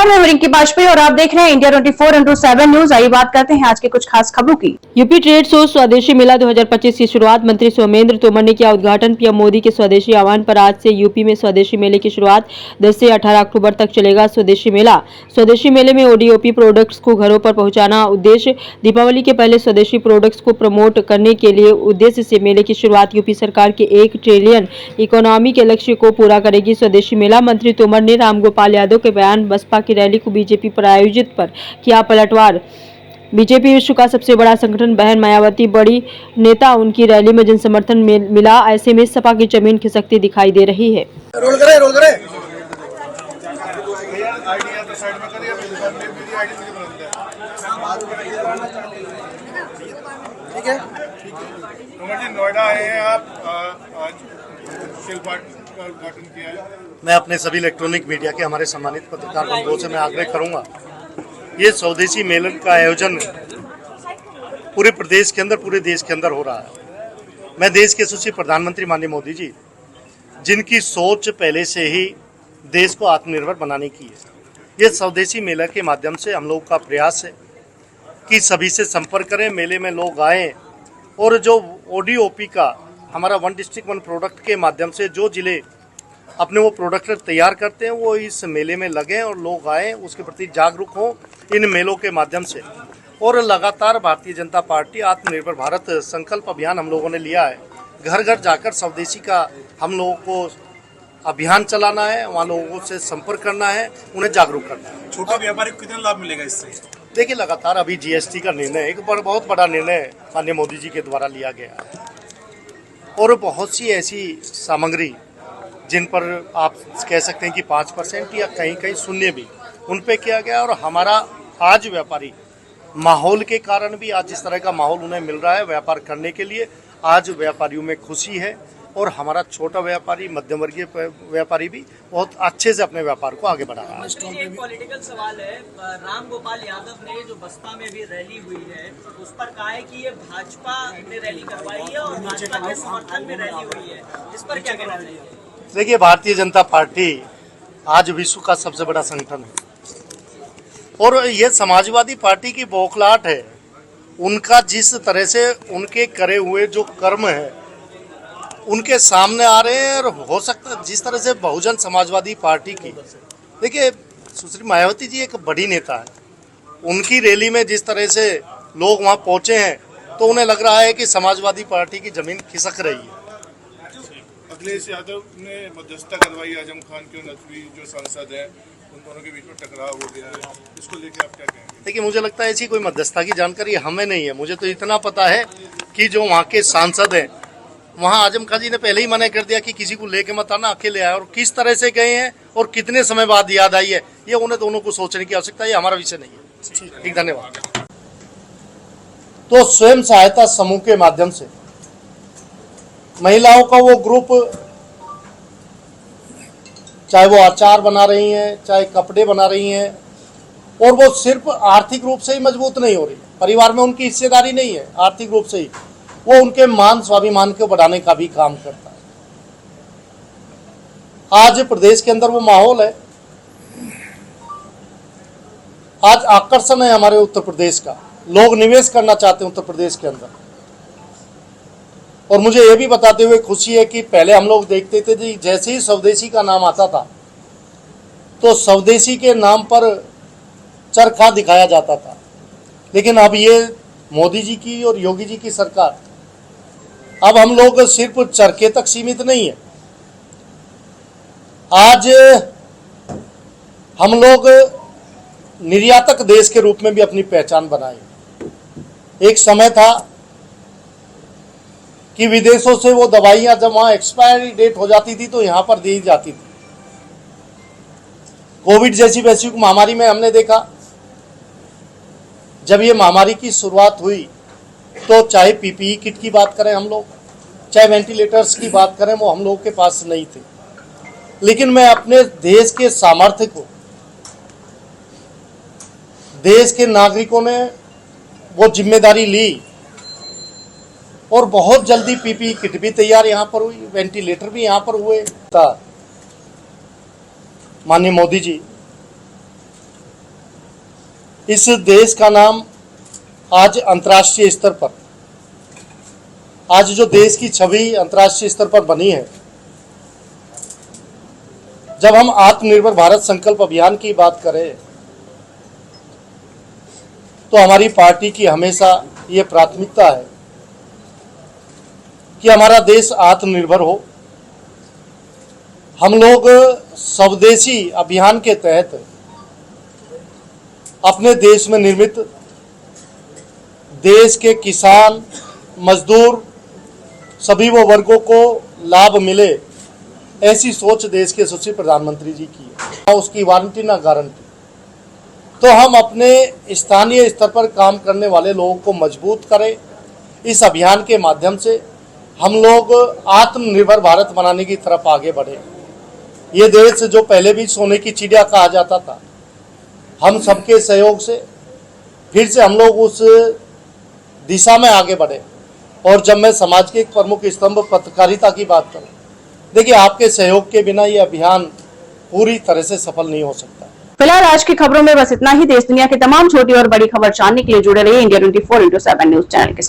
नमस्कार, मैं रिंकी बाजपेयी और आप देख रहे हैं इंडिया 24x7 न्यूज। आइए बात करते हैं आज के कुछ खास खबरों की। यूपी ट्रेड शो स्वदेशी मेला 2025 की शुरुआत मंत्री सोमेंद्र तोमर ने किया उद्घाटन। पीएम मोदी के स्वदेशी आह्वान पर आज से यूपी में स्वदेशी मेले की शुरुआत 10 से 18 अक्टूबर तक चलेगा स्वदेशी मेला। स्वदेशी मेले में ओडीओपी प्रोडक्ट्स को घरों पर पहुंचाना उद्देश्य। दीपावली के पहले स्वदेशी प्रोडक्ट्स को प्रमोट करने के लिए उद्देश्य से मेले की शुरुआत यूपी सरकार के 1 ट्रिलियन इकोनॉमी के लक्ष्य को पूरा करेगी स्वदेशी मेला। मंत्री तोमर ने रामगोपाल यादव के बयान बसपा की रैली को बीजेपी प्रायोजित पर किया पलटवार। बीजेपी विश्व का सबसे बड़ा संगठन, बहन मायावती बड़ी नेता, उनकी रैली में जनसमर्थन मिला। ऐसे में सपा की जमीन खिसकती दिखाई दे रही है। रोल करे। ठीक है नोएडा आए हैं आप, आज शिल्पाट का उद्घाटन किया है। मैं अपने सभी इलेक्ट्रॉनिक मीडिया के हमारे सम्मानित पत्रकार बंधुओं से मैं आग्रह करूंगा, ये स्वदेशी मेलन का आयोजन पूरे प्रदेश के अंदर, पूरे देश के अंदर हो रहा है। मैं देश के यशस्वी प्रधानमंत्री माननीय मोदी जी, जिनकी सोच पहले से ही देश को आत्मनिर्भर बनाने की है, ये स्वदेशी मेला के माध्यम से हम लोग का प्रयास है कि सभी से संपर्क करें, मेले में लोग आएँ और जो ओडीओपी का हमारा 1 डिस्ट्रिक्ट 1 प्रोडक्ट के माध्यम से जो जिले अपने वो प्रोडक्ट तैयार करते हैं वो इस मेले में लगें और लोग आएँ, उसके प्रति जागरूक हों इन मेलों के माध्यम से। और लगातार भारतीय जनता पार्टी आत्मनिर्भर भारत संकल्प अभियान हम लोगों ने लिया है। घर घर जाकर स्वदेशी का हम लोगों को अभियान चलाना है, वहाँ लोगों से संपर्क करना है, उन्हें जागरूक करना है। छोटा व्यापारी को कितना लाभ मिलेगा इससे? देखिए, लगातार अभी जीएसटी का निर्णय एक बहुत बड़ा निर्णय माननीय मोदी जी के द्वारा लिया गया है और बहुत सी ऐसी सामग्री जिन पर आप कह सकते हैं कि 5% या कहीं कहीं शून्य भी उन पे किया गया। और हमारा आज व्यापारी माहौल के कारण भी आज इस तरह का माहौल उन्हें मिल रहा है व्यापार करने के लिए। आज व्यापारियों में खुशी है और हमारा छोटा व्यापारी, मध्यम वर्गीय व्यापारी भी बहुत अच्छे से अपने व्यापार को आगे बढ़ा रहा है। एक पॉलिटिकल सवाल है, रामगोपाल यादव ने जो बसपा में भी रैली हुई है उस पर कहा है कि ये भाजपा ने रैली करवाई है और भाजपा के समर्थन में रैली हुई है, इस पर क्या कहना चाहिए? देखिए, भारतीय जनता पार्टी आज विश्व का सबसे बड़ा संगठन है और ये समाजवादी पार्टी की बौखलाहट है। उनका जिस तरह से उनके करे हुए जो कर्म है उनके सामने आ रहे हैं और हो सकता है जिस तरह से बहुजन समाजवादी पार्टी की, देखिए सुश्री मायावती जी एक बड़ी नेता है, उनकी रैली में जिस तरह से लोग वहां पहुंचे हैं तो उन्हें लग रहा है कि समाजवादी पार्टी की जमीन खिसक रही है। अखिलेश यादव ने मध्यस्थता करवाई आजम खान के नकवी जो सांसद हैं, उन दोनों के बीच में टकराव हो गया है, इसको लेकर आप क्या कहेंगे? देखिए, मुझे लगता है ऐसी कोई मध्यस्थता की जानकारी हमें नहीं है। मुझे तो इतना पता है कि जो वहाँ के सांसद हैं, वहाँ आजम खान जी ने पहले ही मना कर दिया कि किसी को लेके मत आना, अकेले आए। और किस तरह से गए हैं और कितने समय बाद याद आई है, ये उन्हें दोनों को सोचने की आवश्यकता है, ये हमारा विषय नहीं है। ठीक, धन्यवाद। तो स्वयं सहायता समूह के माध्यम से महिलाओं का वो ग्रुप, चाहे वो अचार बना रही हैं, चाहे कपड़े बना रही हैं, और वो सिर्फ आर्थिक रूप से ही मजबूत नहीं हो रही, परिवार में उनकी हिस्सेदारी नहीं है, आर्थिक रूप से ही वो उनके मान स्वाभिमान को बढ़ाने का भी काम करता है। आज प्रदेश के अंदर वो माहौल है, आज आकर्षण है हमारे उत्तर प्रदेश का, लोग निवेश करना चाहते हैं उत्तर प्रदेश के अंदर। और मुझे ये भी बताते हुए खुशी है कि पहले हम लोग देखते थे कि जैसे ही स्वदेशी का नाम आता था तो स्वदेशी के नाम पर चरखा दिखाया जाता था, लेकिन अब ये मोदी जी की और योगी जी की सरकार, अब हम लोग सिर्फ चरखे तक सीमित नहीं है। आज हम लोग निर्यातक देश के रूप में भी अपनी पहचान बनाए। एक समय था कि विदेशों से वो दवाइयां जब वहां एक्सपायरी डेट हो जाती थी तो यहां पर दी जाती थी। कोविड जैसी वैश्विक महामारी में हमने देखा, जब ये महामारी की शुरुआत हुई तो चाहे पीपीई किट की बात करें हम लोग, चाहे वेंटिलेटर्स की बात करें, वो हम लोगों के पास नहीं थे। लेकिन मैं अपने देश के सामर्थ्य को, देश के नागरिकों ने वो जिम्मेदारी ली और बहुत जल्दी पीपीई किट भी तैयार यहाँ पर हुई, वेंटिलेटर भी यहाँ पर हुए। माननीय मोदी जी इस देश का नाम आज अंतर्राष्ट्रीय स्तर पर, आज जो देश की छवि अंतर्राष्ट्रीय स्तर पर बनी है, जब हम आत्मनिर्भर भारत संकल्प अभियान की बात करें तो हमारी पार्टी की हमेशा ये प्राथमिकता है कि हमारा देश आत्मनिर्भर हो। हम लोग स्वदेशी अभियान के तहत अपने देश में निर्मित देश के किसान, मजदूर, सभी वो वर्गों को लाभ मिले, ऐसी सोच देश के यशस्वी प्रधानमंत्री जी की है। उसकी वारंटी ना गारंटी। तो हम अपने स्थानीय स्तर पर काम करने वाले लोगों को मजबूत करें। इस अभियान के माध्यम से हम लोग आत्मनिर्भर भारत बनाने की तरफ आगे बढ़े। ये देश जो पहले भी सोने की चिड़िया कहा जाता था, हम सबके सहयोग से फिर से हम लोग उस दिशा में आगे बढ़े। और जब मैं समाज के एक प्रमुख स्तंभ पत्रकारिता की बात करूं, देखिए आपके सहयोग के बिना ये अभियान पूरी तरह से सफल नहीं हो सकता। फिलहाल आज की खबरों में बस इतना ही। देश दुनिया की तमाम छोटी और बड़ी खबर जानने के लिए जुड़े रहिए इंडिया 24x7 न्यूज चैनल के साथ।